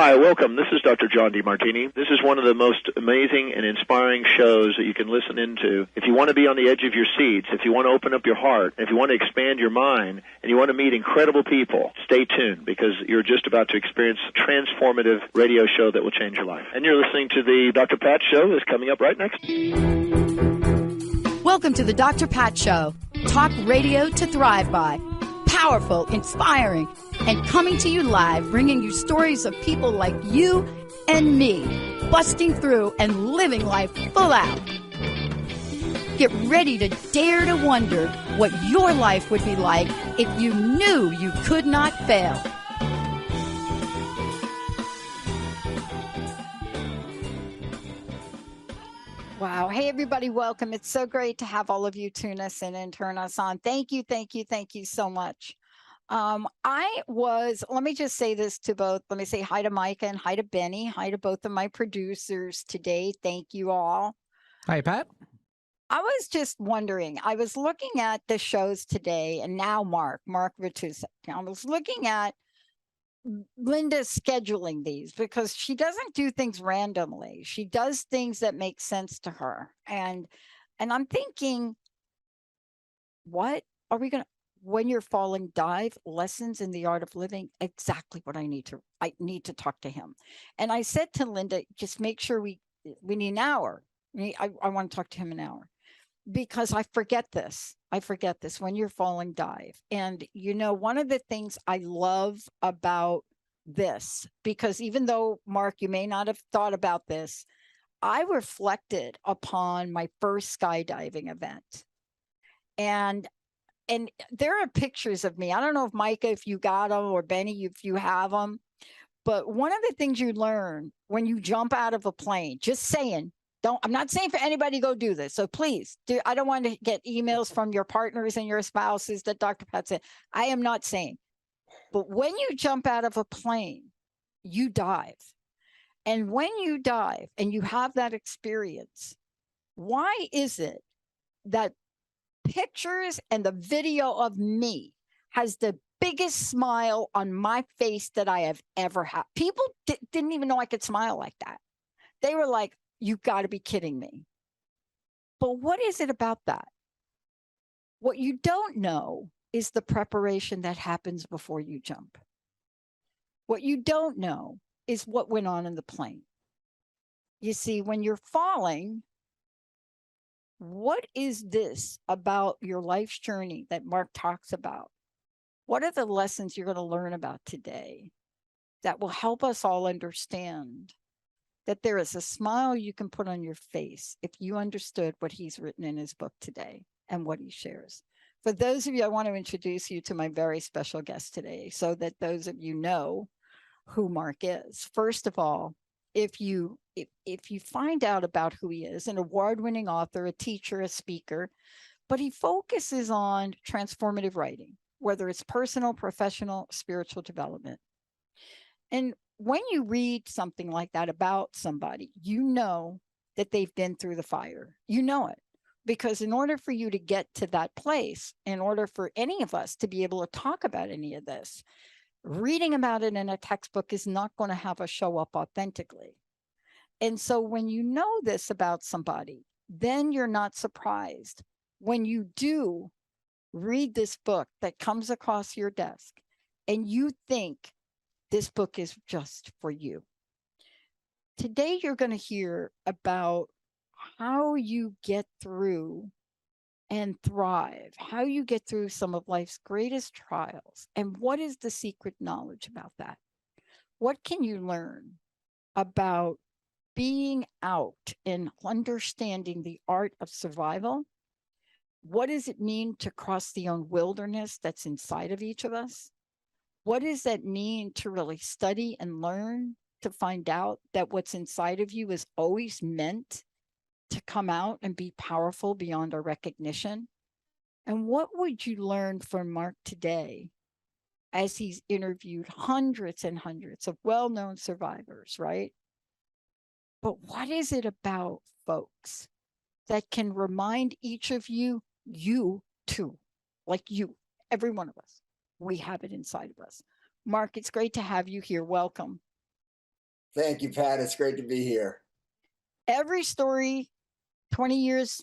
Hi, welcome. This is Dr. John DeMartini. This is one of the most amazing and inspiring shows that you can listen into. If you want to be on the edge of your seats, if you want to open up your heart, if you want to expand your mind, and you want to meet incredible people, stay tuned because you're just about to experience a transformative radio show that will change your life. And you're listening to the Dr. Pat Show that's coming up right next. Welcome to the Dr. Pat Show. Talk radio to thrive by. Powerful, inspiring, and coming to you live, bringing you stories of people like you and me, busting through and living life full out. Get ready to dare to wonder what your life would be like if you knew you could not fail. Wow. Hey, everybody. Welcome. It's so great to have all of you tune us in and turn us on. Thank you. Thank you. Thank you so much. Let me just say this to both. Let me say hi to Micah and hi to Benny. Hi to both of my producers today. Thank you all. Hi, Pat. I was just wondering, I was looking at the shows today and now Mark Matousek. I was looking at Linda scheduling these because she doesn't do things randomly. She does things that make sense to her. And I'm thinking, what are we going to, when you're falling, dive lessons in the art of living? Exactly what I need to talk to him. And I said to Linda, just make sure we need an hour. I want to talk to him an hour because I forget this. When you're falling, dive. And you know, one of the things I love about this, because even though Mark, you may not have thought about this, I reflected upon my first skydiving event. And there are pictures of me. I don't know if Micah, if you got them, or Benny, if you have them. But one of the things you learn when you jump out of a plane, just saying, I'm not saying for anybody to go do this. So please do. I don't want to get emails from your partners and your spouses that Dr. Pat said. I am not saying. But when you jump out of a plane, you dive. And when you dive and you have that experience, why is it that pictures and the video of me has the biggest smile on my face that I have ever had? People didn't even know I could smile like that. They were like, "You've got to be kidding me." But what is it about that? What you don't know is the preparation that happens before you jump. What you don't know is what went on in the plane. You see, when you're falling, what is this about your life's journey that Mark talks about? What are the lessons you're going to learn about today that will help us all understand that there is a smile you can put on your face if you understood what he's written in his book today and what he shares? For those of you, I want to introduce you to my very special guest today so that those of you know who Mark is. First of all, if you find out about who he is, an award-winning author, a teacher, a speaker, but he focuses on transformative writing, whether it's personal, professional, spiritual development. And when you read something like that about somebody, you know that they've been through the fire. You know it. Because in order for you to get to that place, in order for any of us to be able to talk about any of this, reading about it in a textbook is not going to have us show up authentically. And so when you know this about somebody, then you're not surprised when you do read this book that comes across your desk and you think this book is just for you. Today, you're going to hear about how you get through and thrive, how you get through some of life's greatest trials, and what is the secret knowledge about that? What can you learn about being out and understanding the art of survival? What does it mean to cross the own wilderness that's inside of each of us? What does that mean to really study and learn to find out that what's inside of you is always meant to come out and be powerful beyond our recognition? And what would you learn from Mark today as he's interviewed hundreds and hundreds of well-known survivors, right? But what is it about, folks, that can remind each of you, you too, like you, every one of us, we have it inside of us. Mark, it's great to have you here. Welcome. Thank you, Pat. It's great to be here. Every story, 20 years,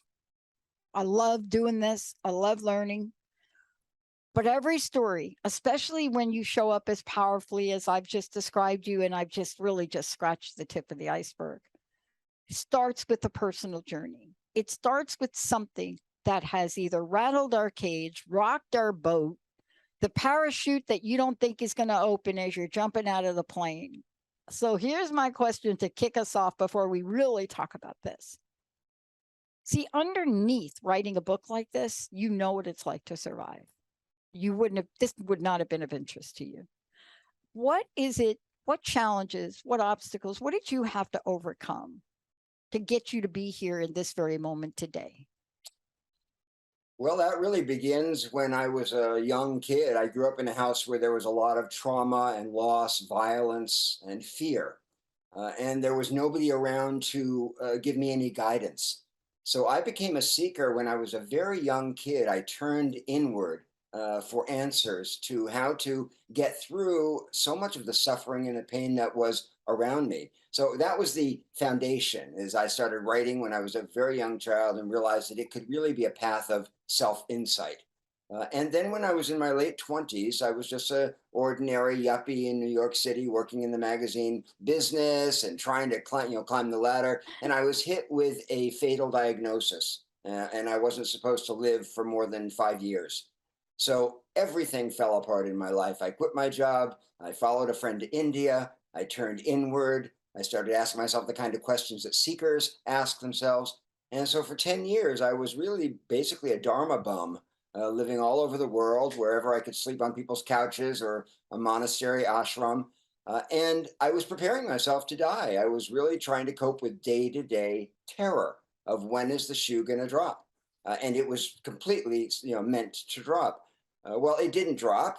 I love doing this. I love learning. But every story, especially when you show up as powerfully as I've just described you, and I've just really just scratched the tip of the iceberg, starts with a personal journey. It starts with something that has either rattled our cage, rocked our boat, the parachute that you don't think is going to open as you're jumping out of the plane. So here's my question to kick us off before we really talk about this. See, underneath writing a book like this, you know what it's like to survive. You wouldn't have, this would not have been of interest to you. What is it? What challenges, what obstacles, what did you have to overcome to get you to be here in this very moment today? Well, that really begins when I was a young kid. I grew up in a house where there was a lot of trauma and loss, violence, and fear. And there was nobody around to give me any guidance. So I became a seeker when I was a very young kid. I turned inward for answers to how to get through so much of the suffering and the pain that was around me. So that was the foundation. As I started writing when I was a very young child and realized that it could really be a path of self-insight. And then when I was in my late 20s, I was just an ordinary yuppie in New York City working in the magazine business and trying to climb the ladder. And I was hit with a fatal diagnosis, and I wasn't supposed to live for more than 5 years. So everything fell apart in my life. I quit my job. I followed a friend to India. I turned inward. I started asking myself the kind of questions that seekers ask themselves. And so for 10 years, I was really basically a Dharma bum, living all over the world, wherever I could sleep on people's couches or a monastery ashram. And I was preparing myself to die. I was really trying to cope with day-to-day terror of when is the shoe going to drop? And it was completely, meant to drop. Well, it didn't drop.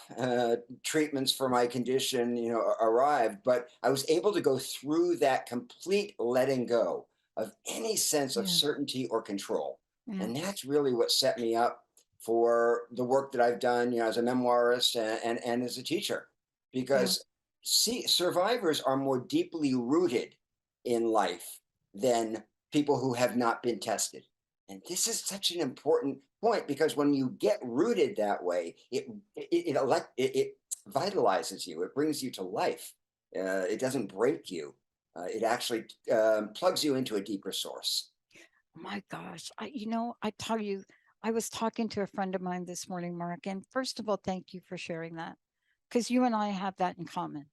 Treatments for my condition, arrived, but I was able to go through that complete letting go of any sense of certainty or control. Yeah. And that's really what set me up for the work that I've done, as a memoirist and as a teacher, because survivors are more deeply rooted in life than people who have not been tested. And this is such an important point, because when you get rooted that way, it vitalizes you. It brings you to life. It doesn't break you. It actually plugs you into a deeper source. My gosh, I tell you, I was talking to a friend of mine this morning, Mark, and first of all, thank you for sharing that, because you and I have that in common.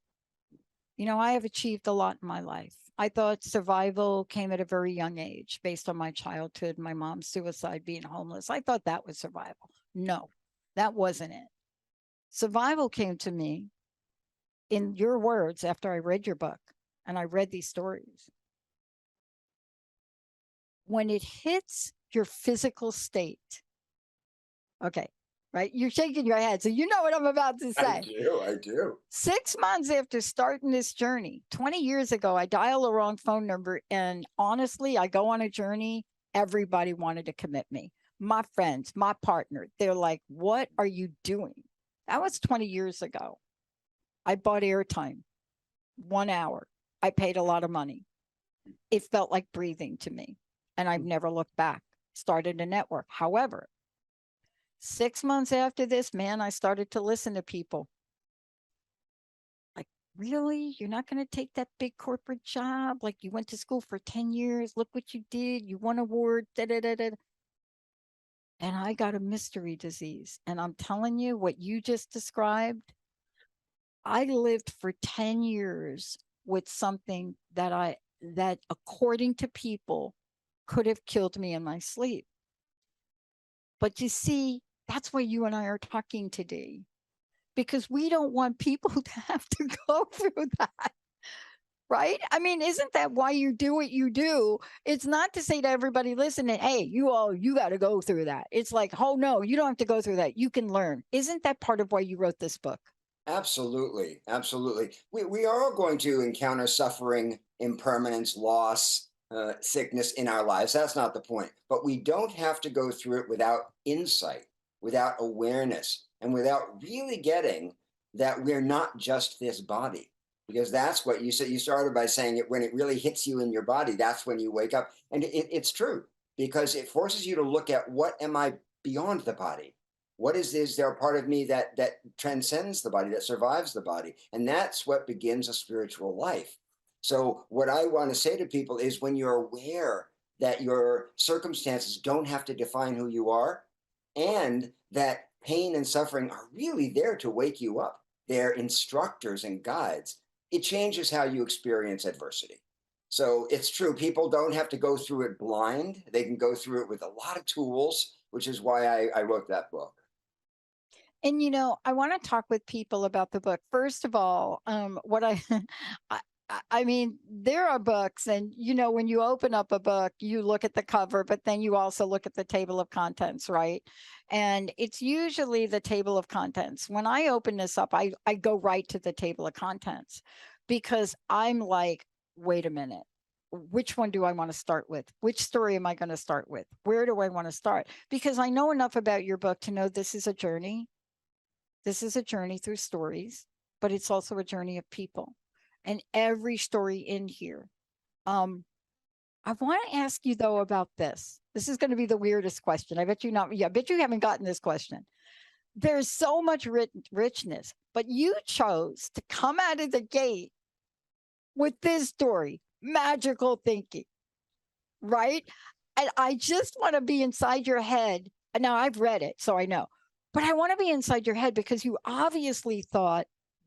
I have achieved a lot in my life. I thought survival came at a very young age based on my childhood, my mom's suicide, being homeless. I thought that was survival. No, that wasn't it. Survival came to me, in your words, after I read your book and I read these stories. When it hits your physical state, okay, right? You're shaking your head, so you know what I'm about to say. I do. 6 months after starting this journey, 20 years ago, I dialed the wrong phone number. And honestly, I go on a journey. Everybody wanted to commit me. My friends, my partner, they're like, what are you doing? That was 20 years ago. I bought airtime, 1 hour. I paid a lot of money. It felt like breathing to me. And I've never looked back. Started a network. However, 6 months after this, man, I started to listen to people. Like, really? You're not going to take that big corporate job? Like, you went to school for 10 years. Look what you did. You won an award. And I got a mystery disease. And I'm telling you, what you just described, I lived for 10 years with something that according to people could have killed me in my sleep. But you see, that's why you and I are talking today, because we don't want people to have to go through that, right? I mean, isn't that why you do what you do? It's not to say to everybody listening, hey, you got to go through that. It's like, oh no, you don't have to go through that. You can learn. Isn't that part of why you wrote this book? Absolutely. Absolutely. We are all going to encounter suffering, impermanence, loss, sickness in our lives. That's not the point. But we don't have to go through it without insight, without awareness, and without really getting that we're not just this body. because that's what you said. You started by saying it when it really hits you in your body, that's when you wake up. And it's true, because it forces you to look at, what am I beyond the body? What is there a part of me that transcends the body, that survives the body? And that's what begins a spiritual life. So what I want to say to people is, when you're aware that your circumstances don't have to define who you are, and that pain and suffering are really there to wake you up, they're instructors and guides, it changes how you experience adversity. So it's true, people don't have to go through it blind. They can go through it with a lot of tools, which is why I wrote that book. And I want to talk with people about the book. First of all, what I, I mean, there are books, and when you open up a book, you look at the cover, but then you also look at the table of contents, right? And it's usually the table of contents. When I open this up, I go right to the table of contents, because I'm like, wait a minute. Which one do I want to start with? Which story am I going to start with? Where do I want to start? Because I know enough about your book to know this is a journey. This is a journey through stories, but it's also a journey of people. And every story in here. I want to ask you, though, about this. This is going to be the weirdest question. I bet you not. Yeah, I bet you haven't gotten this question. There's so much richness, but you chose to come out of the gate with this story, magical thinking, right? And I just want to be inside your head. Now, I've read it, so I know. But I want to be inside your head, because you obviously thought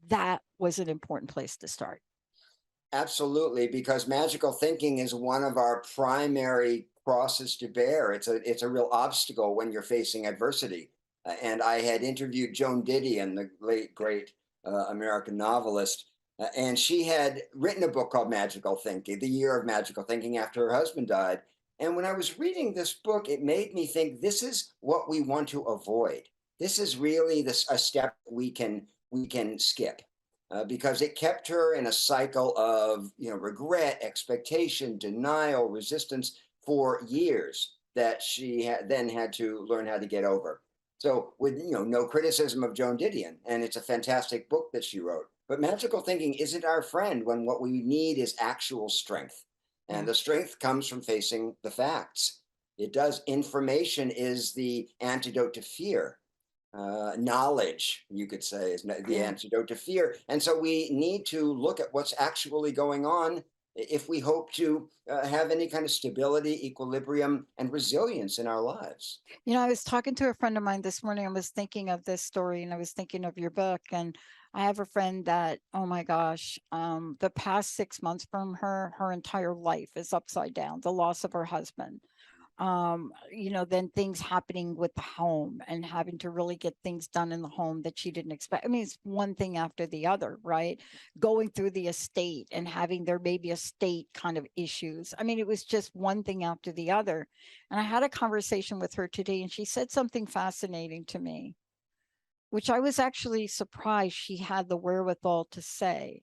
that was an important place to start. Absolutely, because magical thinking is one of our primary crosses to bear. It's a real obstacle when you're facing adversity. And I had interviewed Joan Didion, the late great American novelist, and she had written a book called Magical Thinking, The Year of Magical Thinking, after her husband died. And when I was reading this book, it made me think, this is what we want to avoid. This is really a step we can skip. Because it kept her in a cycle of regret, expectation, denial, resistance for years, that she then had to learn how to get over. So, with no criticism of Joan Didion, and it's a fantastic book that she wrote. But magical thinking isn't our friend when what we need is actual strength, and the strength comes from facing the facts. It does. Information is the antidote to fear. Knowledge, you could say, is the antidote to fear. And so we need to look at what's actually going on if we hope to have any kind of stability, equilibrium, and resilience in our lives. I was talking to a friend of mine this morning. I was thinking of this story, and I was thinking of your book. And I have a friend that, oh my gosh, the past 6 months from her entire life is upside down. The loss of her husband. Then things happening with the home, and having to really get things done in the home that she didn't expect. I mean, it's one thing after the other, right? Going through the estate and having there maybe estate kind of issues. I mean, it was just one thing after the other. And I had a conversation with her today, and she said something fascinating to me, which I was actually surprised she had the wherewithal to say.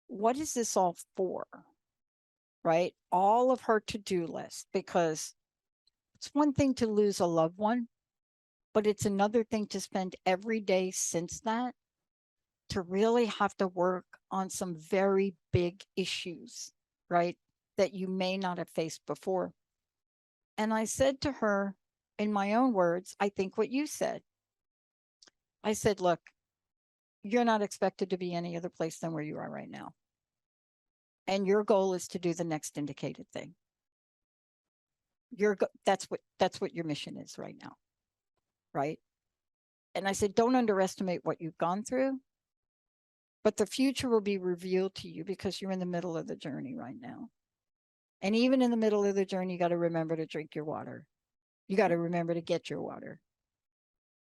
What is this all for? Right? All of her to-do list, because it's one thing to lose a loved one, but it's another thing to spend every day since that to really have to work on some very big issues, right? That you may not have faced before. And I said to her, in my own words, I think what you said. I said, look, you're not expected to be any other place than where you are right now. And your goal is to do the next indicated thing. That's what your mission is right now, right? And I said, don't underestimate what you've gone through, but the future will be revealed to you, because you're in the middle of the journey right now. And even in the middle of the journey, you got to remember to drink your water. You got to remember to get your water.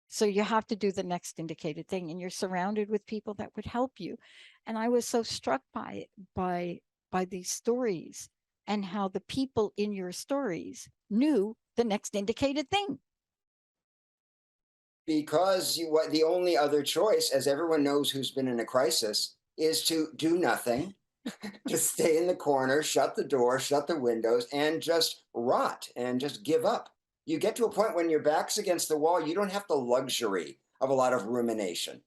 So you have to do the next indicated thing, and you're surrounded with people that would help you. And I was so struck by these stories, and how the people in your stories knew the next indicated thing. Because the only other choice, as everyone knows who's been in a crisis, is to do nothing, to stay in the corner, shut the door, shut the windows, and just rot and just give up. You get to a point when your back's against the wall, you don't have the luxury of a lot of rumination.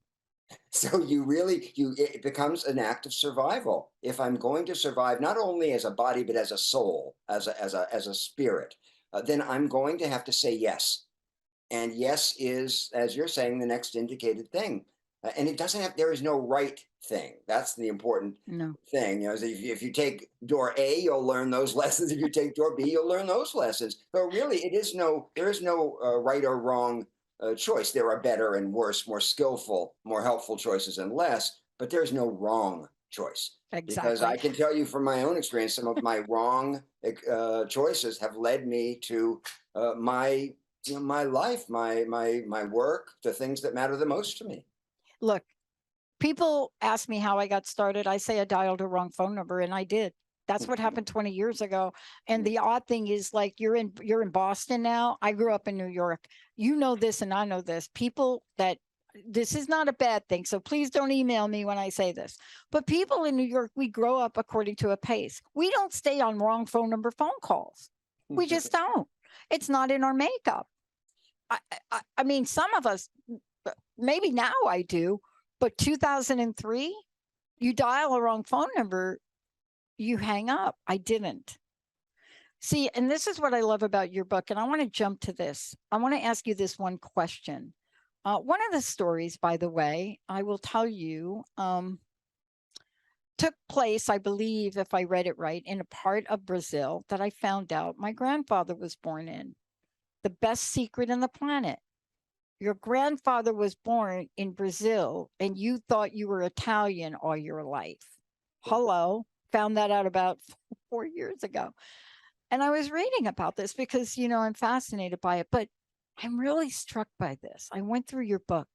So it becomes an act of survival. If I'm going to survive, not only as a body, but as a soul, as a spirit, then I'm going to have to say yes. And yes is, as you're saying, the next indicated thing. And it doesn't have, there is no right thing. That's the important No. thing. You know, so if you take door A, you'll learn those lessons. If you take door B, you'll learn those lessons. But really, there is no right or wrong choice. There are better and worse, more skillful, more helpful choices and less, but there's no wrong choice. Because I Exactly. can tell you from my own experience, some of my wrong choices have led me to my my life, my work, the things that matter the most to me. Look, people ask me how I got started. I say I dialed a wrong phone number, and I did. That's what happened 20 years ago. And the odd thing is, like, you're in Boston now. I grew up in New York. You know this, and I know this. People that this is not a bad thing. So please don't email me when I say this. But people in New York, we grow up according to a pace. We don't stay on wrong phone number phone calls. We just don't. It's not in our makeup. I mean, some of us, maybe now I do, but 2003, you dial a wrong phone number, you hang up. I didn't. See, and this is what I love about your book. And I want to jump to this. I want to ask you this one question. One of the stories, by the way, I will tell you, took place, I believe, if I read it right, in a part of Brazil that I found out my grandfather was born in. The best secret in the planet. Your grandfather was born in Brazil and you thought you were Italian all your life. Hello, found that out about 4 years ago. And I was reading about this because, you know, I'm fascinated by it, but I'm really struck by this. I went through your book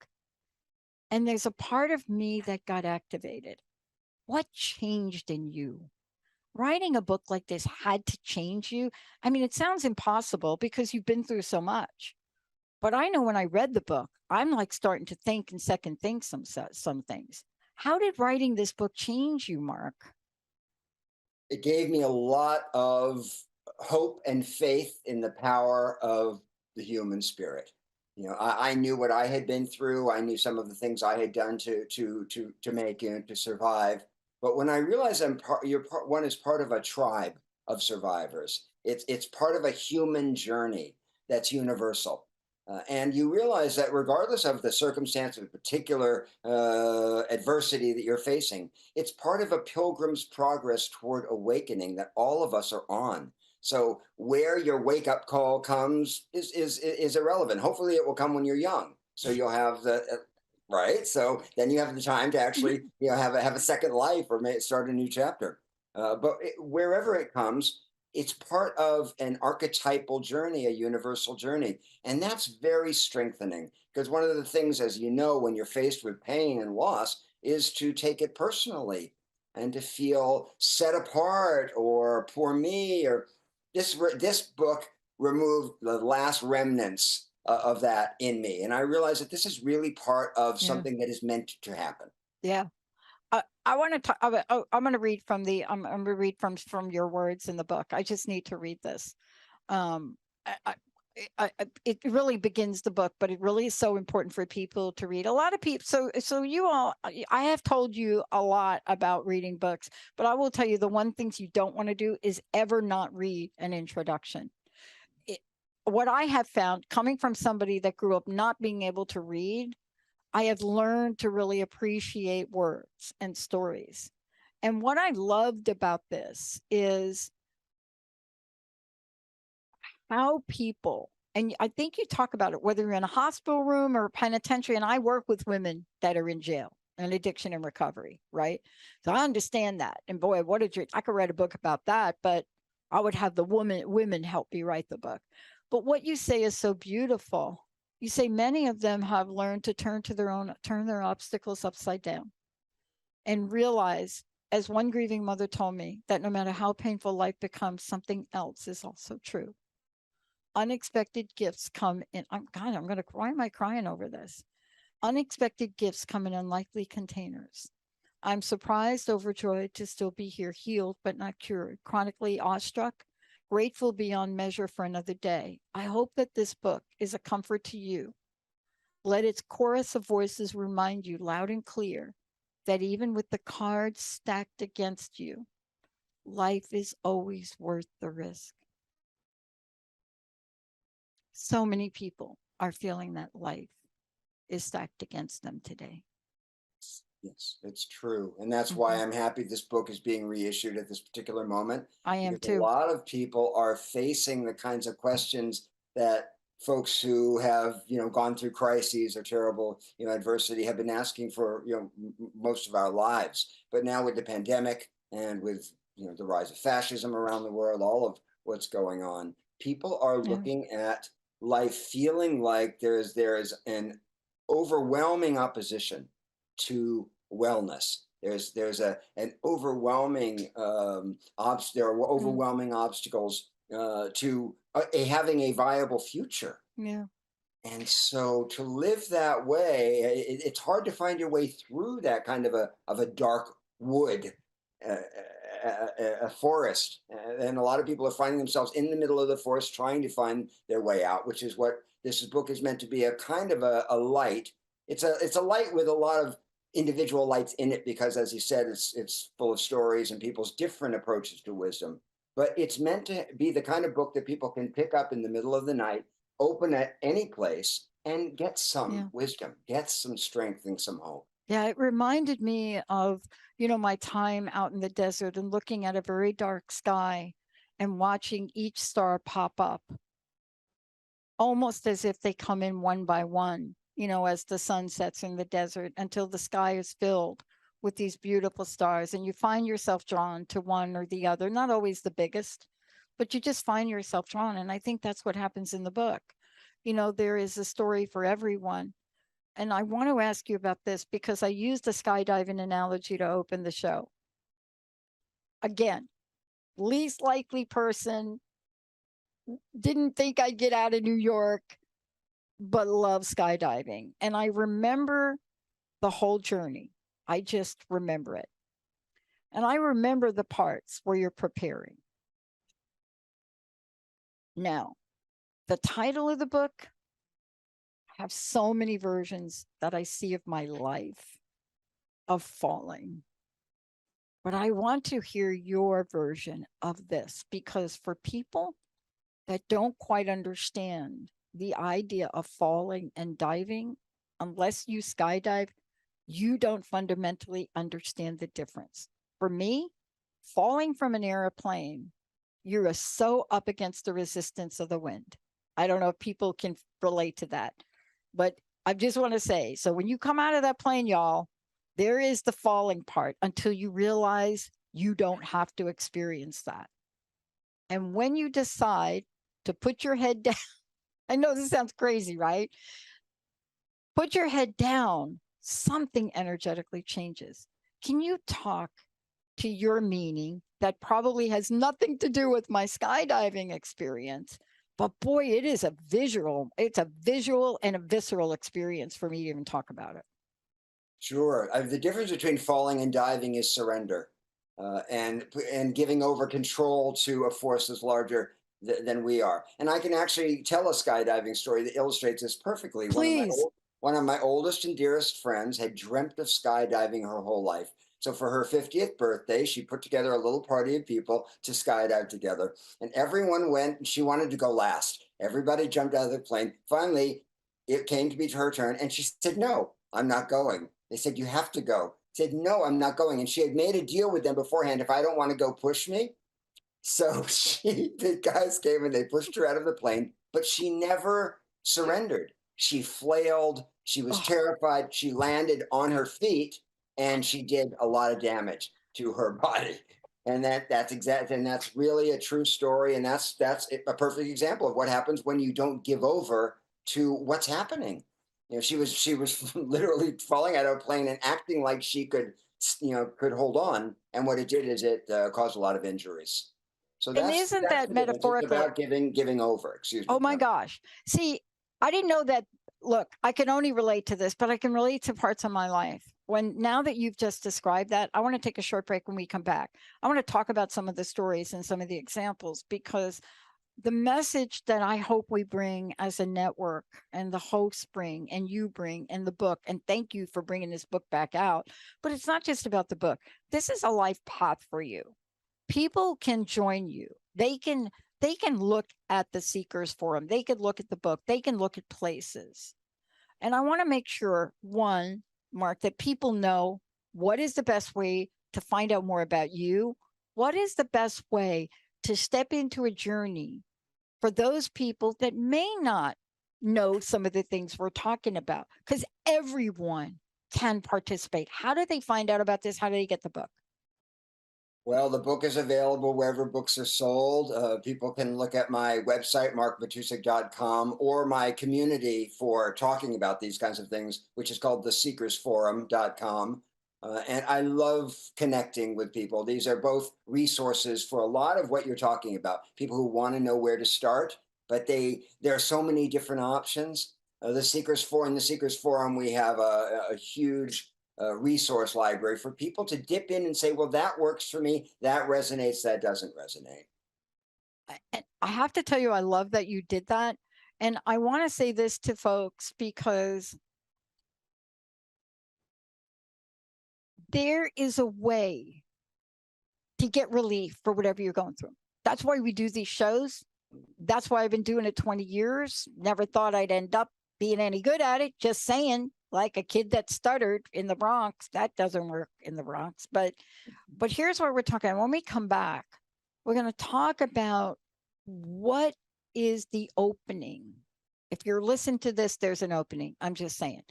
and there's a part of me that got activated. What changed in you? Writing a book like this had to change you. I mean, it sounds impossible because you've been through so much. But I know when I read the book, I'm like starting to think and second think some things. How did writing this book change you, Mark? It gave me a lot of hope and faith in the power of the human spirit. You know, I knew what I had been through. I knew some of the things I had done to make, you know, to survive. But when I realized one is part of a tribe of survivors, it's part of a human journey that's universal. And you realize that regardless of the circumstance of particular adversity that you're facing, it's part of a pilgrim's progress toward awakening that all of us are on. So where your wake up call comes is irrelevant. Hopefully, it will come when you're young, so you'll have the right. So then you have the time to actually, you know, have a second life or start a new chapter. Wherever it comes, it's part of an archetypal journey, a universal journey. And that's very strengthening because one of the things, as you know, when you're faced with pain and loss, is to take it personally and to feel set apart or poor me. Or this book removed the last remnants of that in me. And I realized that this is really part of something that is meant to happen. Yeah. I want to talk. I'm going to read from I'm going to read from your words in the book. I just need to read this. It really begins the book, but it really is so important for people to read. A lot of people. So you all, I have told you a lot about reading books, but I will tell you the one things you don't want to do is ever not read an introduction. What I have found, coming from somebody that grew up not being able to read, I have learned to really appreciate words and stories. And what I loved about this is how people, and I think you talk about it, whether you're in a hospital room or a penitentiary, and I work with women that are in jail and addiction and recovery, right? So I understand that. And boy, I could write a book about that, but I would have the women help me write the book. But what you say is so beautiful. You say many of them have learned to turn their obstacles upside down and realize, as one grieving mother told me, that no matter how painful life becomes, something else is also true. Unexpected gifts come in. Why am I crying over this? Unexpected gifts come in unlikely containers. I'm surprised, overjoyed to still be here, healed but not cured, chronically awestruck, grateful beyond measure for another day. I hope that this book is a comfort to you. Let its chorus of voices remind you loud and clear that even with the cards stacked against you, life is always worth the risk. So many people are feeling that life is stacked against them today. Yes, it's true. And that's why I'm happy this book is being reissued at this particular moment. I am Because too. a lot of people are facing the kinds of questions that folks who have, gone through crises or terrible, adversity have been asking for, most of our lives. But now with the pandemic and with, the rise of fascism around the world, all of what's going on, people are looking at life feeling like there is an overwhelming opposition to wellness. There's an overwhelming there are overwhelming obstacles to having a viable future. Yeah. And so to live that way, it's hard to find your way through that kind of a dark wood, a forest. And a lot of people are finding themselves in the middle of the forest trying to find their way out, which is what this book is meant to be, a kind of a light. It's a light with a lot of individual lights in it, because, as you said, it's full of stories and people's different approaches to wisdom. But it's meant to be the kind of book that people can pick up in the middle of the night, open at any place, and get some wisdom, get some strength and some hope. Yeah, it reminded me of, my time out in the desert and looking at a very dark sky and watching each star pop up, almost as if they come in one by one, as the sun sets in the desert, until the sky is filled with these beautiful stars. And you find yourself drawn to one or the other, not always the biggest, but you just find yourself drawn. And I think that's what happens in the book. There is a story for everyone. And I want to ask you about this because I used a skydiving analogy to open the show. Again, least likely person, didn't think I'd get out of New York, but love skydiving. And I remember the whole journey. I just remember it. And I remember the parts where you're preparing. Now, the title of the book, I have so many versions that I see of my life of falling. But I want to hear your version of this, because for people that don't quite understand the idea of falling and diving, unless you skydive, you don't fundamentally understand the difference. For me, falling from an airplane, you're so up against the resistance of the wind. I don't know if people can relate to that, but I just want to say, so when you come out of that plane, y'all, there is the falling part until you realize you don't have to experience that. And when you decide to put your head down, I know this sounds crazy, right? Put your head down, something energetically changes. Can you talk to your meaning that probably has nothing to do with my skydiving experience? But boy, it's a visual and a visceral experience for me to even talk about it. Sure. The difference between falling and diving is surrender, and giving over control to a force that's larger than we are. And I can actually tell a skydiving story that illustrates this perfectly. Please. One of my oldest and dearest friends had dreamt of skydiving her whole life. So for her 50th birthday, she put together a little party of people to skydive together. And everyone went, and she wanted to go last. Everybody jumped out of the plane. Finally, it came to be her turn, and she said, "No, I'm not going." They said, "You have to go." She said, "No, I'm not going." And she had made a deal with them beforehand. If I don't want to go, push me. So the guys came and they pushed her out of the plane, but she never surrendered. She flailed. She was terrified. She landed on her feet, and she did a lot of damage to her body. And that's really a true story. And that's a perfect example of what happens when you don't give over to what's happening. She was literally falling out of a plane and acting like she could hold on. And what it did is it caused a lot of injuries. So that's that metaphorical? It's about giving over. Excuse me. Oh my gosh. See, I didn't know that. Look, I can only relate to this, but I can relate to parts of my life. Now that you've just described that, I want to take a short break. When we come back, I want to talk about some of the stories and some of the examples, because the message that I hope we bring as a network, and the hosts bring, and you bring, and the book, and thank you for bringing this book back out, but it's not just about the book. This is a life path for you. People can join you. They can look at the Seekers Forum. They could look at the book. They can look at places. And I want to make sure, one, Mark, that people know what is the best way to find out more about you. What is the best way to step into a journey for those people that may not know some of the things we're talking about? Because everyone can participate. How do they find out about this? How do they get the book? Well, the book is available wherever books are sold. People can look at my website, markmatousek.com, or my community for talking about these kinds of things, which is called theseekersforum.com. And I love connecting with people. These are both resources for a lot of what you're talking about. People who want to know where to start, but there are so many different options. The Seekers Forum, we have a huge resource library for people to dip in and say, well, that works for me, that resonates, that doesn't resonate. I have to tell you, I love that you did that. And I want to say this to folks because there is a way to get relief for whatever you're going through. That's why we do these shows. That's why I've been doing it 20 years. Never thought I'd end up being any good at it. Just saying, like a kid that stuttered in the Bronx. That doesn't work in the Bronx. But here's what we're talking about. When we come back, we're going to talk about what is the opening. If you're listening to this, there's an opening. I'm just saying.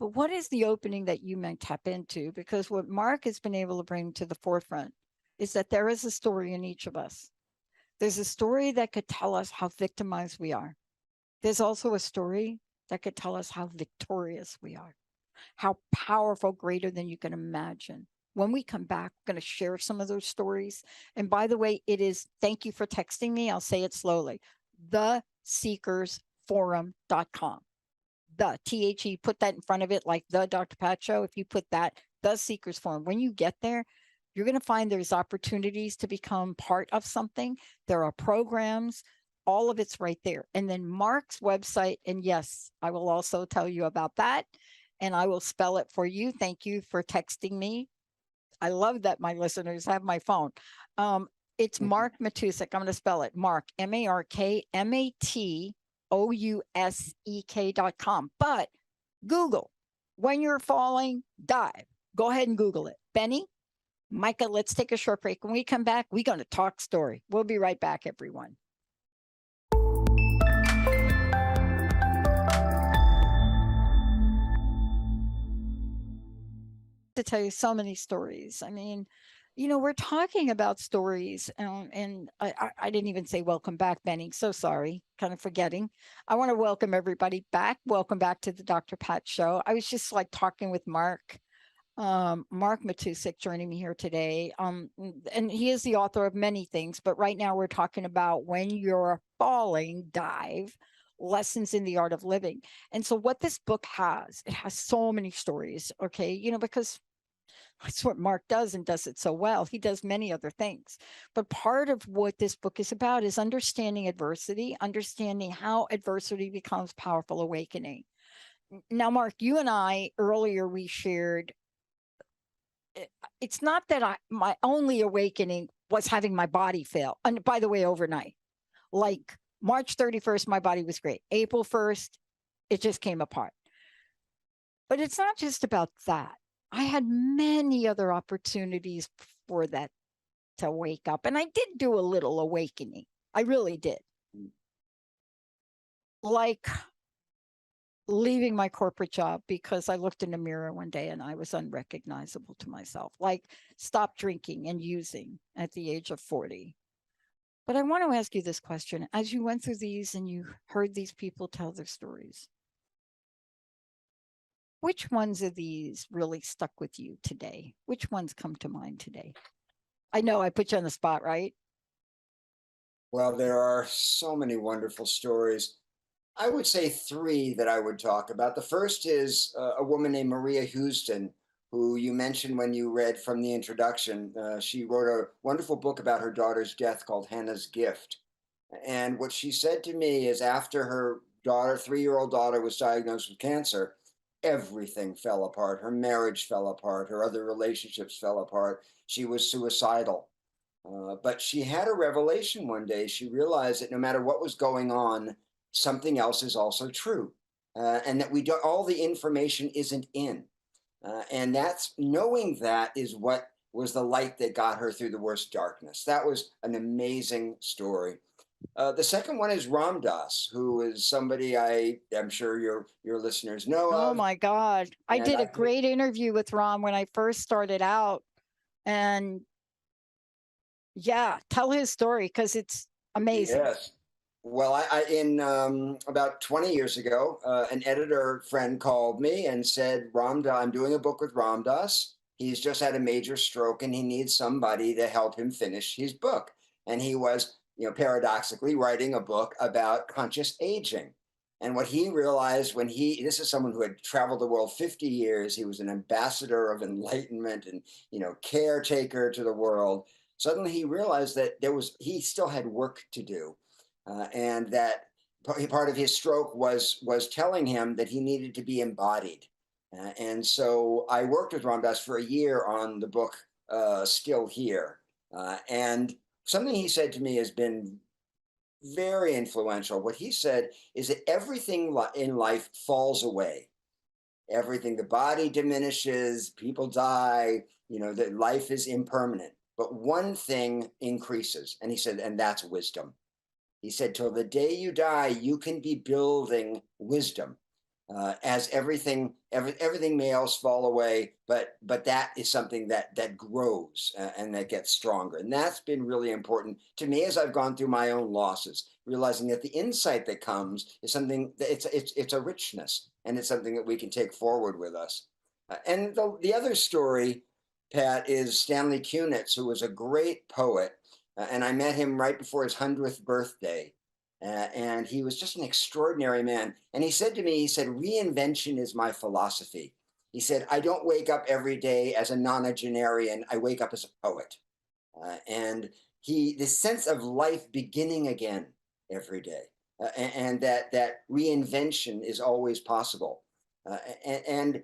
But what is the opening that you may tap into? Because what Mark has been able to bring to the forefront is that there is a story in each of us. There's a story that could tell us how victimized we are. There's also a story that could tell us how victorious we are, how powerful, greater than you can imagine. When we come back, we're going to share some of those stories. And by the way, it is, thank you for texting me. I'll say it slowly. theseekersforum.com. The THE, put that in front of it like the Dr. Pat Show. If you put that, the Seekers Forum, when you get there, you're going to find there's opportunities to become part of something. There are programs. All of it's right there. And then Mark's website. And yes, I will also tell you about that. And I will spell it for you. Thank you for texting me. I love that my listeners have my phone. It's Mark Matousek. I'm going to spell it. Mark, MarkMatousek.com. But Google, when you're falling, dive. Go ahead and Google it. Benny, Micah, let's take a short break. When we come back, we're going to talk story. We'll be right back, everyone. To tell you so many stories. I mean, you know, we're talking about stories, and I didn't even say welcome back, Benny. So sorry, kind of forgetting. I want to welcome everybody back. Welcome back to the Dr. Pat Show. I was just like talking with Mark Matousek joining me here today. And he is the author of many things, but right now we're talking about When You're Falling, Dive, Lessons in the Art of Living. And so what this book has, it has so many stories, okay? You know, because that's what Mark does and does it so well. He does many other things. But part of what this book is about is understanding adversity, understanding how adversity becomes powerful awakening. Now, Mark, you and I earlier, we shared, it's not that my only awakening was having my body fail. And by the way, overnight, like March 31st, my body was great. April 1st, it just came apart. But it's not just about that. I had many other opportunities for that to wake up. And I did do a little awakening. I really did. Like leaving my corporate job because I looked in the mirror one day and I was unrecognizable to myself. Like stop drinking and using at the age of 40. But I want to ask you this question. As you went through these and you heard these people tell their stories, which ones of these really stuck with you today? Which ones come to mind today? I know I put you on the spot, right? Well, there are so many wonderful stories. I would say three that I would talk about. The first is a woman named Maria Houston, who you mentioned when you read from the introduction. She wrote a wonderful book about her daughter's death called Hannah's Gift. And what she said to me is after her daughter, 3-year-old daughter, was diagnosed with cancer, everything fell apart. Her marriage fell apart. Her other relationships fell apart. She was suicidal. But she had a revelation one day. She realized that no matter what was going on, something else is also true, and that we don't. All the information isn't in, and that's knowing that is what was the light that got her through the worst darkness. That was an amazing story. The second one is Ram Dass, who is somebody I'm sure your listeners know Oh of, my God. I and did a I great interview with Ram when I first started out. And yeah, tell his story because it's amazing. yes. Well, I in about 20 years ago, an editor friend called me and said, I'm doing a book with Ram Dass. He's just had a major stroke and he needs somebody to help him finish his book. And he was, paradoxically writing a book about conscious aging. And what he realized this is someone who had traveled the world 50 years, he was an ambassador of enlightenment and, caretaker to the world. Suddenly he realized that he still had work to do, and that part of his stroke was telling him that he needed to be embodied. And so I worked with Ram Dass for a year on the book Still Here. And something he said to me has been very influential. What he said is that everything in life falls away. Everything, the body diminishes, people die, that life is impermanent. But one thing increases. And he said, and that's wisdom. He said, till the day you die, you can be building wisdom. As everything may else fall away, but that is something that grows and that gets stronger, and that's been really important to me as I've gone through my own losses, realizing that the insight that comes is something that it's a richness, and it's something that we can take forward with us. And the other story, Pat, is Stanley Kunitz, who was a great poet, and I met him right before his 100th birthday. And he was just an extraordinary man. And he said to me, he said, reinvention is my philosophy. He said, I don't wake up every day as a nonagenarian. I wake up as a poet. And this sense of life beginning again every day, and that reinvention is always possible. And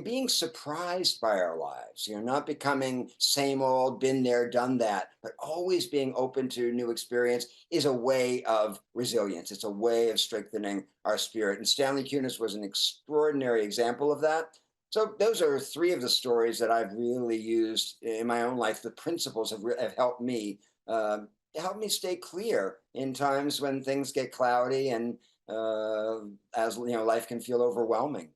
being surprised by our lives, not becoming same old, been there, done that, but always being open to new experience is a way of resilience. It's a way of strengthening our spirit. And Stanley Kunitz was an extraordinary example of that. So those are three of the stories that I've really used in my own life. The principles have helped me stay clear in times when things get cloudy and as life can feel overwhelming.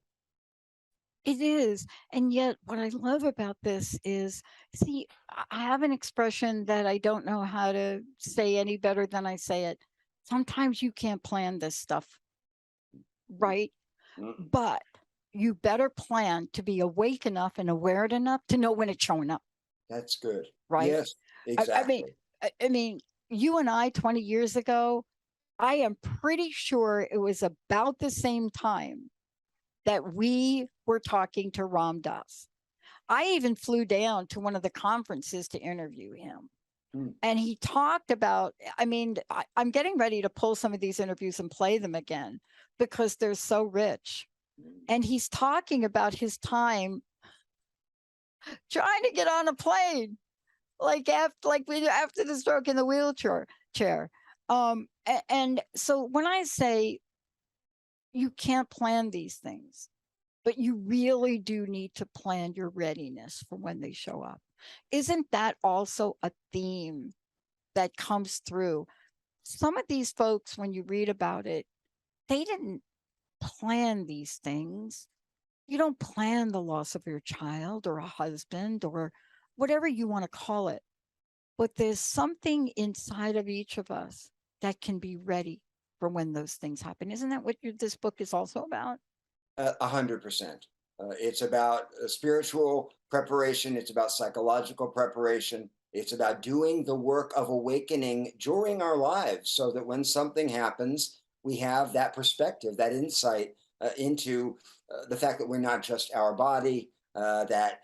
It is. And yet, what I love about this is, see, I have an expression that I don't know how to say any better than I say it. Sometimes you can't plan this stuff, right? Mm. But you better plan to be awake enough and aware enough to know when it's showing up. That's good. Right? Yes, exactly. I mean, you and I 20 years ago, I am pretty sure it was about the same time that we were talking to Ram Dass. I even flew down to one of the conferences to interview him. And he talked about, I'm getting ready to pull some of these interviews and play them again because they're so rich. And he's talking about his time trying to get on a plane, after the stroke in the wheelchair. And so when I say you can't plan these things, but you really do need to plan your readiness for when they show up. Isn't that also a theme that comes through? Some of these folks, when you read about it, they didn't plan these things. You don't plan the loss of your child or a husband or whatever you want to call it. But there's something inside of each of us that can be ready for when those things happen. Isn't that what this book is also about? 100%. It's about spiritual preparation. It's about psychological preparation. It's about doing the work of awakening during our lives so that when something happens, we have that perspective, that insight into the fact that we're not just our body, that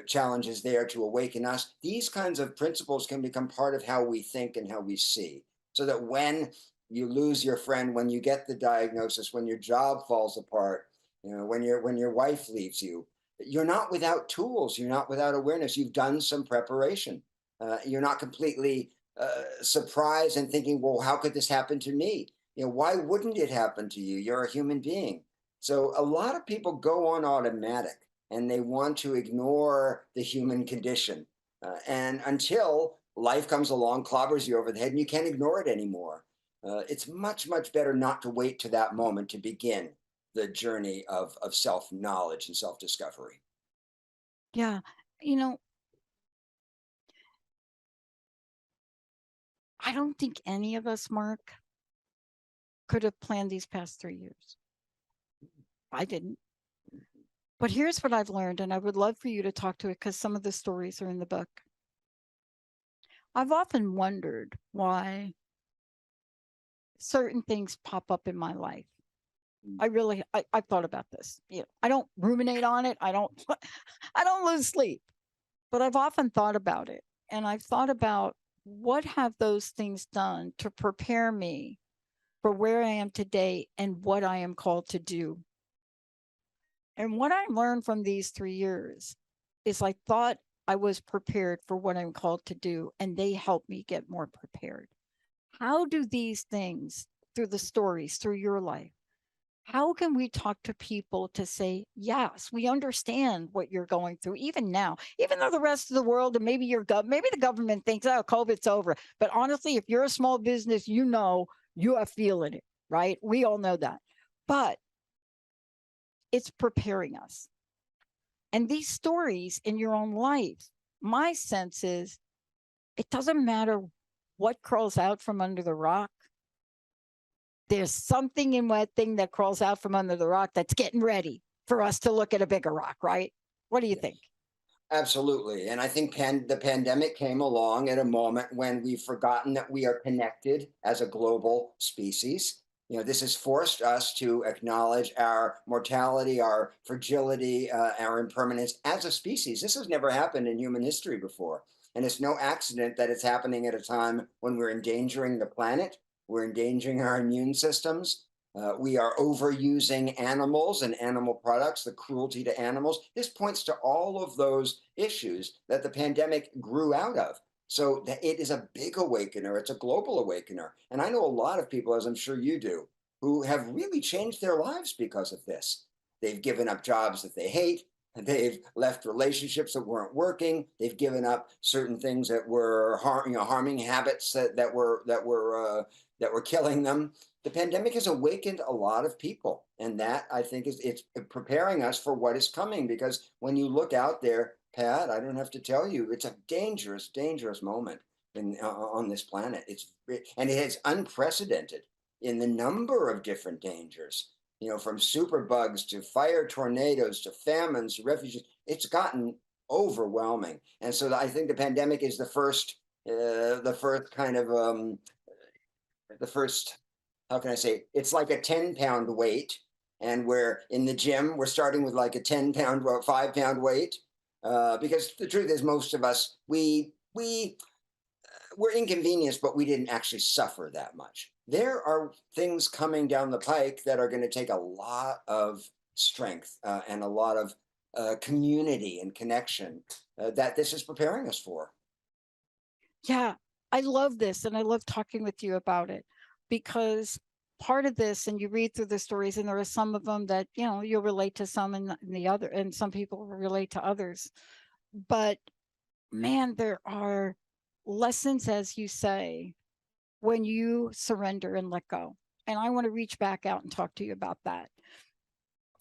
challenge is there to awaken us. These kinds of principles can become part of how we think and how we see. so that when you lose your friend, when you get the diagnosis, when your job falls apart, when your wife leaves you, you're not without tools. You're not without awareness. You've done some preparation. You're not completely surprised and thinking, well, how could this happen to me? Why wouldn't it happen to you? You're a human being. So a lot of people go on automatic and they want to ignore the human condition. And until life comes along, clobbers you over the head, and you can't ignore it anymore. It's much, much better not to wait to that moment to begin the journey of self-knowledge and self-discovery. Yeah. I don't think any of us, Mark, could have planned these past 3 years. I didn't. But here's what I've learned, and I would love for you to talk to it because some of the stories are in the book. I've often wondered why certain things pop up in my life. I've thought about this. I don't ruminate on it. I don't lose sleep, but I've often thought about it. And I've thought about what have those things done to prepare me for where I am today and what I am called to do. And what I learned from these 3 years is I thought I was prepared for what I'm called to do, and they helped me get more prepared. How do these things, through the stories, through your life, how can we talk to people to say, yes, we understand what you're going through, even now, even though the rest of the world and maybe maybe the government thinks, oh, COVID's over. But honestly, if you're a small business, you are feeling it, right? We all know that. But it's preparing us. And these stories in your own life, my sense is it doesn't matter what crawls out from under the rock. There's something in that thing that crawls out from under the rock that's getting ready for us to look at a bigger rock, right? What do you think? Absolutely. And I think the pandemic came along at a moment when we've forgotten that we are connected as a global species. This has forced us to acknowledge our mortality, our fragility, our impermanence as a species. This has never happened in human history before. And it's no accident that it's happening at a time when we're endangering the planet, we're endangering our immune systems. We are overusing animals and animal products, the cruelty to animals. This points to all of those issues that the pandemic grew out of. So it is a big awakener. It's a global awakener. And I know a lot of people, as I'm sure you do, who have really changed their lives because of this. They've given up jobs that they hate. They've left relationships that weren't working. They've given up certain things that were harming habits that were killing them. The pandemic has awakened a lot of people, and that I think it's preparing us for what is coming. Because when you look out there, Pat, I don't have to tell you, it's a dangerous, dangerous moment on this planet. And it is unprecedented in the number of different dangers. From superbugs to fire tornadoes to famines, to refugees. It's gotten overwhelming, and so I think the pandemic is the first how can I say, it's like a 10-pound weight. And we're in the gym, we're starting with like a 10-pound or 5-pound weight. Because the truth is, most of us, we're inconvenienced, but we didn't actually suffer that much. There are things coming down the pike that are going to take a lot of strength and a lot of community and connection that this is preparing us for. Yeah, I love this, and I love talking with you about it, because part of this, and you read through the stories, and there are some of them that you'll relate to some, and the other, and some people relate to others. But man, there are lessons, as you say, when you surrender and let go. And I want to reach back out and talk to you about that.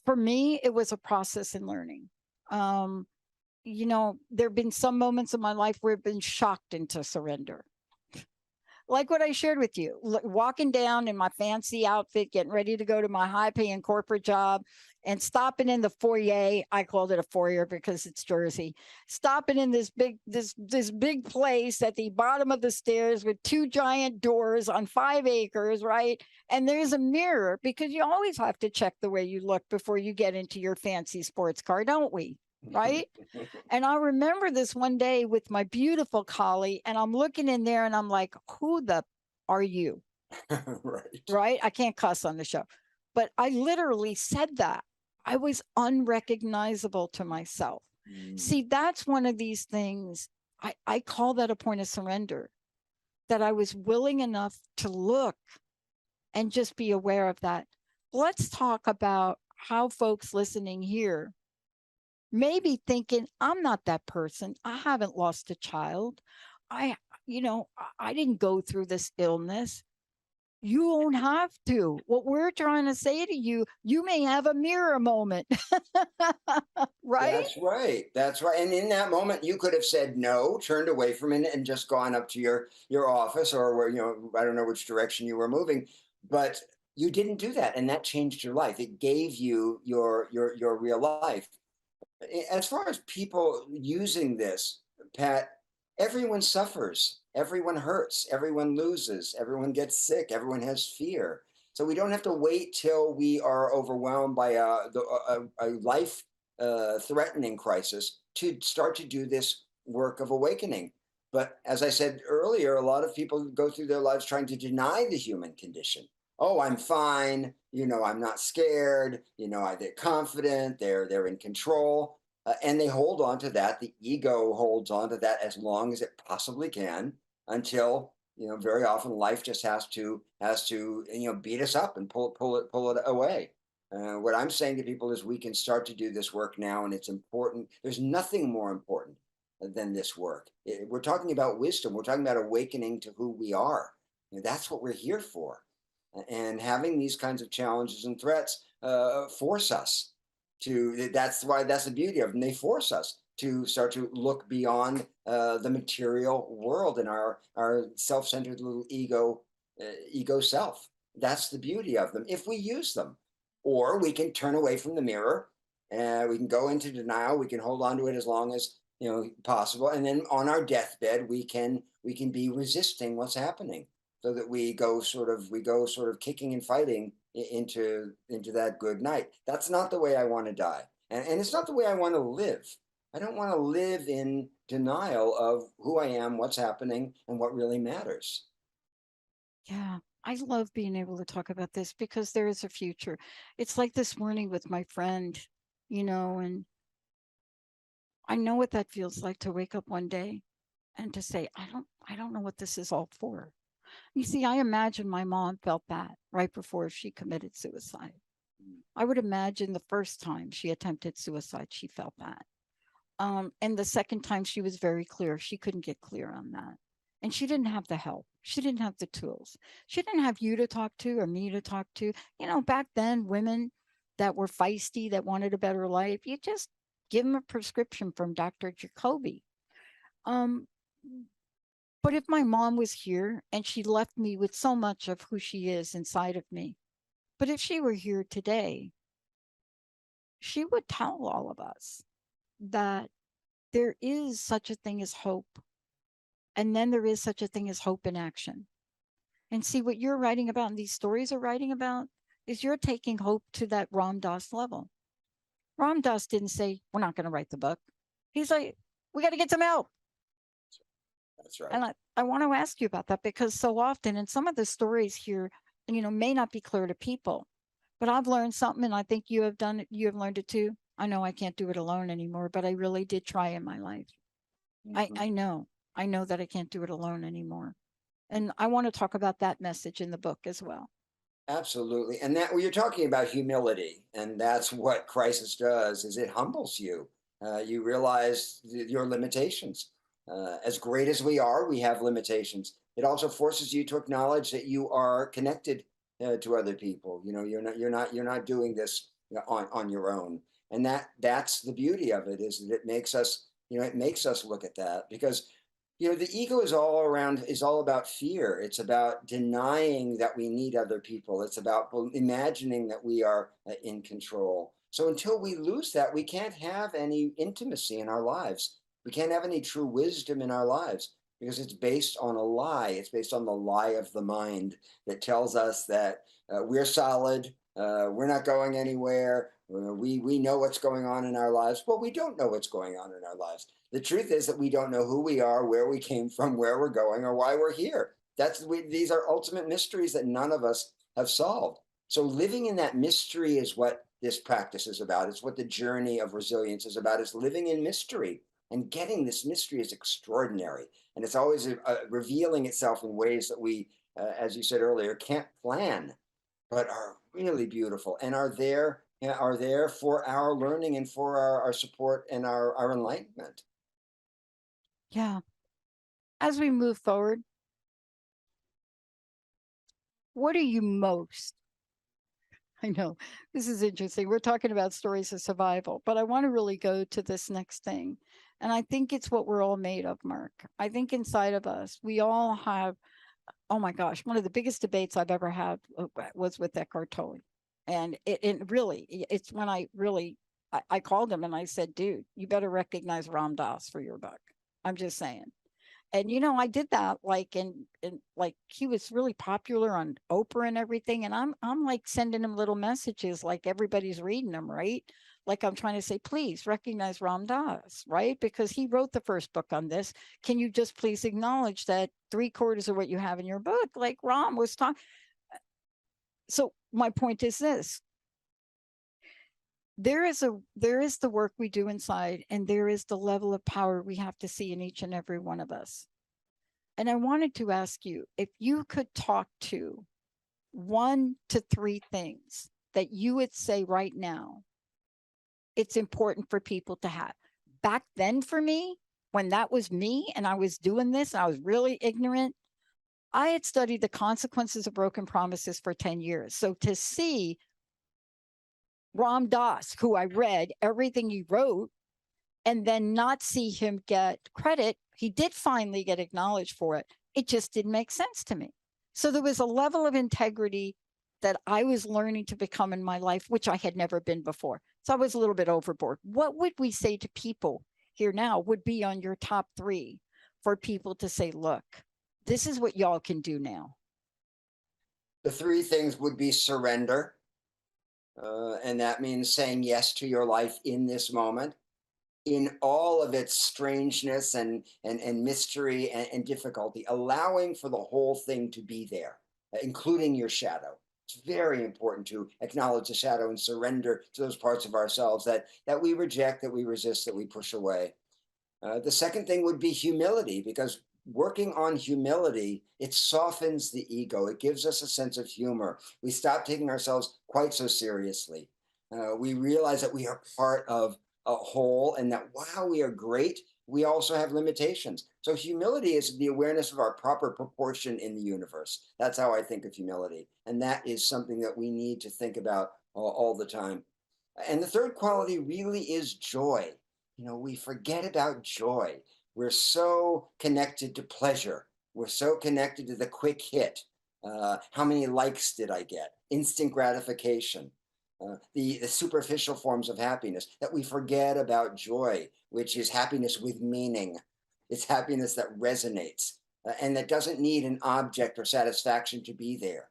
For me, it was a process in learning. There have been some moments in my life where I've been shocked into surrender. Like what I shared with you, walking down in my fancy outfit, getting ready to go to my high-paying corporate job, and stopping in the foyer. I called it a foyer because it's Jersey. Stopping in this big place at the bottom of the stairs with 2 giant doors on 5 acres, right? And there's a mirror, because you always have to check the way you look before you get into your fancy sports car, don't we? Right? And I remember this one day with my beautiful collie, and I'm looking in there and I'm like, who the are you? Right. Right? I can't cuss on the show, but I literally said that. I was unrecognizable to myself. See, that's one of these things. I call that a point of surrender, that I was willing enough to look and just be aware of that. Let's talk about how folks listening here may be thinking, I'm not that person. I haven't lost a child. I, I didn't go through this illness. You won't have to. What we're trying to say to you, you may have a mirror moment. Right? That's right. That's right. And in that moment, you could have said no, turned away from it, and just gone up to your office, or where, I don't know which direction you were moving, but you didn't do that, and that changed your life. It gave you your real life. As far as people using this, Pat, everyone suffers, everyone hurts, everyone loses, everyone gets sick, everyone has fear. So we don't have to wait till we are overwhelmed by a life threatening crisis to start to do this work of awakening. But as I said earlier, a lot of people go through their lives trying to deny the human condition. Oh, I'm fine. I'm not scared. They're confident. They're in control, and they hold on to that. The ego holds on to that as long as it possibly can, until very often life just has to beat us up and pull it away. What I'm saying to people is we can start to do this work now, and it's important. There's nothing more important than this work. We're talking about wisdom. We're talking about awakening to who we are. That's what we're here for. And having these kinds of challenges and threats force us to. That's the beauty of them. They force us to start to look beyond the material world and our self-centered little ego self. That's the beauty of them if we use them. Or we can turn away from the mirror, and we can go into denial. We can hold on to it as long as possible, and then on our deathbed, we can be resisting what's happening, so that we go sort of kicking and fighting into that good night. That's not the way I want to die, and it's not the way I want to live. I don't want to live in denial of who I am, what's happening, and what really matters. Yeah. I love being able to talk about this because there is a future. It's like this morning with my friend, and I know what that feels like to wake up one day and to say, I don't know what this is all for. You see, I imagine my mom felt that right before she committed suicide. I would imagine the first time she attempted suicide, she felt that. And the second time, she was very clear. She couldn't get clear on that. And she didn't have the help. She didn't have the tools. She didn't have you to talk to or me to talk to. Back then, women that were feisty, that wanted a better life, you just give them a prescription from Dr. Jacoby. But if my mom was here and she left me with so much of who she is inside of me, but if she were here today, she would tell all of us that there is such a thing as hope. And then there is such a thing as hope in action. And see, what you're writing about and these stories are writing about is you're taking hope to that Ram Dass level. Ram Dass didn't say, we're not going to write the book. He's like, we got to get some help. That's right. And I want to ask you about that, because so often, and some of the stories here, may not be clear to people, but I've learned something, and I think you have learned it too. I know I can't do it alone anymore, but I really did try in my life. Mm-hmm. I know that I can't do it alone anymore. And I want to talk about that message in the book as well. Absolutely. And that you're talking about humility, and that's what crisis does, is it humbles you. You realize your limitations. As great as we are, we have limitations. It also forces you to acknowledge that you are connected to other people. You're not doing this on your own. And that's the beauty of it, is that it makes us look at that, because the ego is all about fear. It's about denying that we need other people. It's about imagining that we are in control. So until we lose that, we can't have any intimacy in our lives. We can't have any true wisdom in our lives, because it's based on a lie. It's based on the lie of the mind that tells us that we're solid, we're not going anywhere, we know what's going on in our lives. Well, we don't know what's going on in our lives. The truth is that we don't know who we are, where we came from, where we're going, or why we're here. These are ultimate mysteries that none of us have solved. So living in that mystery is what this practice is about. It's what the journey of resilience is about. It's living in mystery, and getting this mystery is extraordinary. And it's always revealing itself in ways that we, as you said earlier, can't plan, but are really beautiful and are there, for our learning and for our support and our enlightenment. Yeah. As we move forward, what are you most? I know this is interesting. We're talking about stories of survival, but I want to really go to this next thing. And I think it's what we're all made of, Mark. I think inside of us, we all have, oh my gosh, one of the biggest debates I've ever had was with Eckhart Tolle. And it really, it's when I called him and I said, dude, you better recognize Ram Dass for your book. I'm just saying. And I did that like in like he was really popular on Oprah and everything, and I'm like sending him little messages like everybody's reading them, right? Like I'm trying to say, please recognize Ram Dass, right? Because he wrote the first book on this. Can you just please acknowledge that 3/4 of what you have in your book, like Ram was talking? So my point is this: there is the work we do inside, and there is the level of power we have to see in each and every one of us. And I wanted to ask you if you could talk to 1 to 3 things that you would say right now it's important for people to have. Back then for me, when that was me and I was doing this, and I was really ignorant, I had studied the consequences of broken promises for 10 years. So to see Ram Dass, who I read everything he wrote, and then not see him get credit, he did finally get acknowledged for it. It just didn't make sense to me. So there was a level of integrity that I was learning to become in my life, which I had never been before. So I was a little bit overboard. What would we say to people here now would be on your top 3 for people to say, look, this is what y'all can do now? The 3 things would be surrender. And that means saying yes to your life in this moment, in all of its strangeness and mystery and difficulty, allowing for the whole thing to be there, including your shadow. It's very important to acknowledge the shadow and surrender to those parts of ourselves that we reject, that we resist, that we push away. The second thing would be humility, because working on humility, it softens the ego. It gives us a sense of humor. We stop taking ourselves quite so seriously. We realize that we are part of a whole, and that while we are great, we also have limitations. So humility is the awareness of our proper proportion in the universe. That's how I think of humility. And that is something that we need to think about all the time. And the third quality really is joy. We forget about joy. We're so connected to pleasure. We're so connected to the quick hit. How many likes did I get? Instant gratification. The superficial forms of happiness, that we forget about joy, which is happiness with meaning. It's happiness that resonates and that doesn't need an object or satisfaction to be there.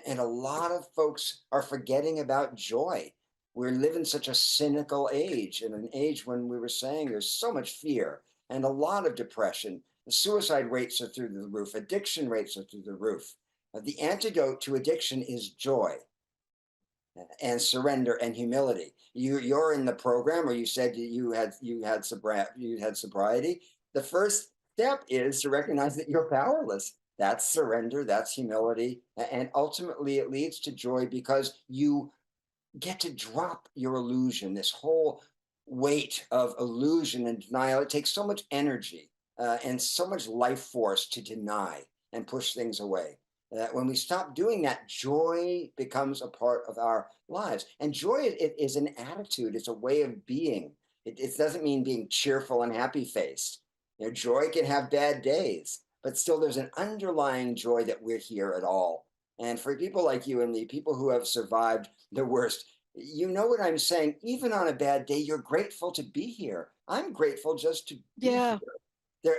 And a lot of folks are forgetting about joy. We live in such a cynical age, in an age when we were saying there's so much fear and a lot of depression. The suicide rates are through the roof. Addiction rates are through the roof. The antidote to addiction is joy and surrender and humility. You're in the program, or you said you had sobriety. The first step is to recognize that you're powerless. That's surrender. That's humility, and ultimately it leads to joy, because you get to drop your illusion. This whole weight of illusion and denial, it takes so much energy and so much life force to deny and push things away. That when we stop doing that, joy becomes a part of our lives. And joy is an attitude, it's a way of being. It doesn't mean being cheerful and happy faced. Joy can have bad days, but still there's an underlying joy that we're here at all. And for people like you and me, people who have survived the worst, you know what I'm saying? Even on a bad day, you're grateful to be here. I'm grateful just to be here.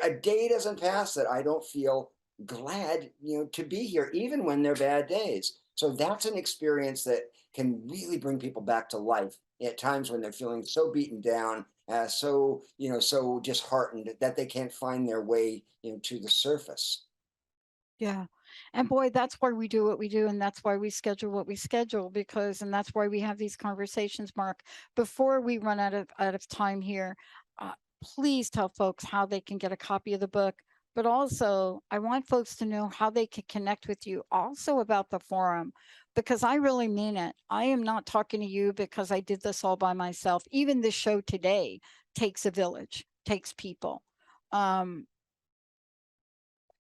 A day doesn't pass that I don't feel glad, to be here, even when they're bad days. So that's an experience that can really bring people back to life at times when they're feeling so beaten down, so disheartened that they can't find their way, to the surface. Yeah. And boy, that's why we do what we do. And that's why we schedule what we schedule, and that's why we have these conversations, Mark. Before we run out of time here, please tell folks how they can get a copy of the book. But also, I want folks to know how they can connect with you also about the forum, because I really mean it. I am not talking to you because I did this all by myself. Even this show today takes a village, takes people.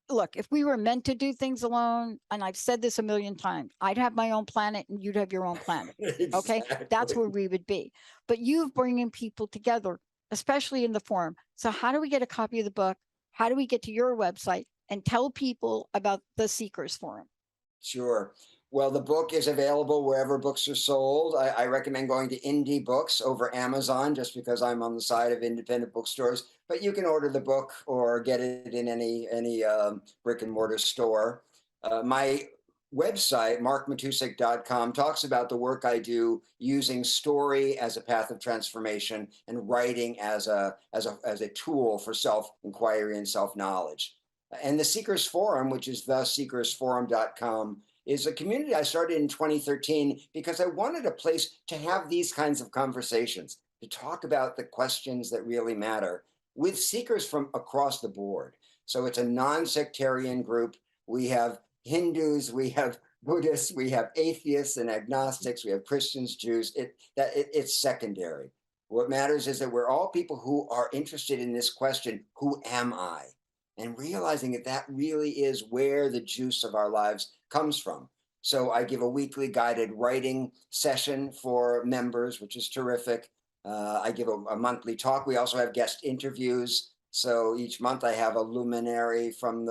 Look, if we were meant to do things alone, and I've said this a million times, I'd have my own planet and you'd have your own planet. Okay. That's where we would be. But you're bringing people together, especially in the forum. So how do we get a copy of the book? How do we get to your website and tell people about the Seekers Forum? Sure. Well, the book is available wherever books are sold. I recommend going to Indie Books over Amazon, just because I'm on the side of independent bookstores. But you can order the book or get it in any brick and mortar store. My website, markmatousek.com, talks about the work I do using story as a path of transformation and writing as a tool for self-inquiry and self-knowledge. And the Seekers Forum, which is theseekersforum.com, is a community I started in 2013 because I wanted a place to have these kinds of conversations, to talk about the questions that really matter with seekers from across the board. So it's a non-sectarian group. We have Hindus, we have Buddhists, we have atheists and agnostics, we have Christians, Jews. It's secondary. What matters is that we're all people who are interested in this question, who am I? And realizing that that really is where the juice of our lives comes from. So I give a weekly guided writing session for members, which is terrific. I give a monthly talk. We also have guest interviews. So each month I have a luminary from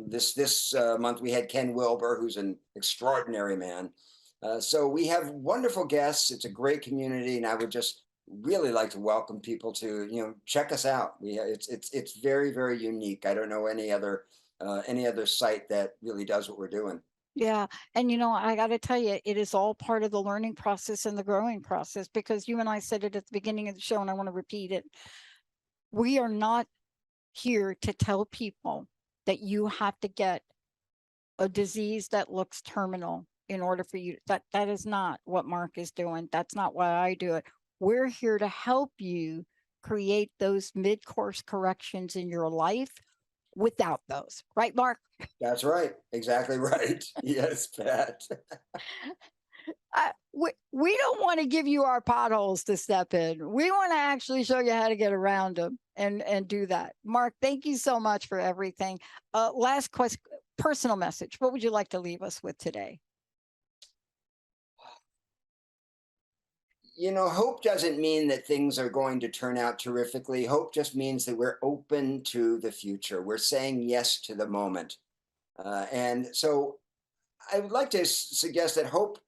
this month we had Ken Wilber, who's an extraordinary man. So we have wonderful guests. It's a great community, and I would just really like to welcome people to check us out. It's very, very unique. I don't know any other site that really does what we're doing. Yeah. And I got to tell you, it is all part of the learning process and the growing process, because you and I said it at the beginning of the show, and I want to repeat it. We are not here to tell people that you have to get a disease that looks terminal in order for you. That is not what Mark is doing. That's not why I do it. We're here to help you create those mid-course corrections in your life without those. Right, Mark? That's right. Exactly right. Yes, Pat. We don't want to give you our potholes to step in. We want to actually show you how to get around them and do that. Mark, thank you so much for everything. Last question, personal message. What would you like to leave us with today? Hope doesn't mean that things are going to turn out terrifically. Hope just means that we're open to the future. We're saying yes to the moment. And so I would like to suggest that hope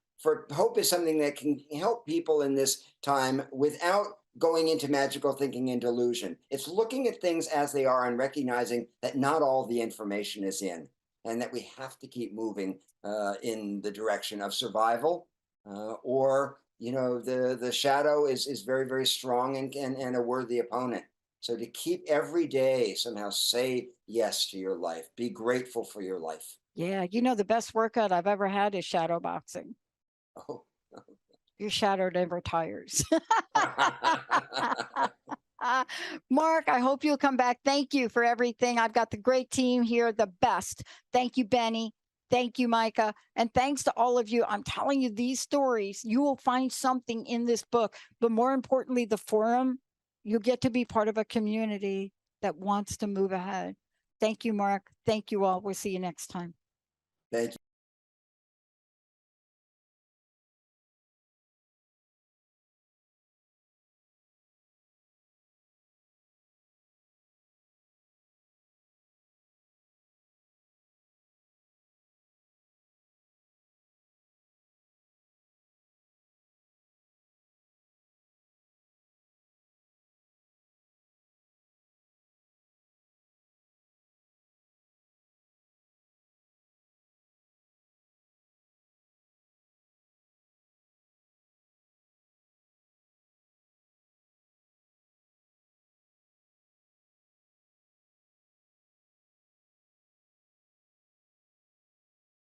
is something that can help people in this time without going into magical thinking and delusion. It's looking at things as they are and recognizing that not all the information is in, and that we have to keep moving in the direction of survival, or the shadow is very, very strong and a worthy opponent. So to keep every day somehow say yes to your life, be grateful for your life. Yeah, the best workout I've ever had is shadow boxing. Oh. Your shadow never tires. Mark, I hope you'll come back. Thank you for everything. I've got the great team here, the best. Thank you, Benny. Thank you, Micah. And thanks to all of you. I'm telling you, these stories, you will find something in this book. But more importantly, the forum, you get to be part of a community that wants to move ahead. Thank you, Mark. Thank you all. We'll see you next time. Thank you.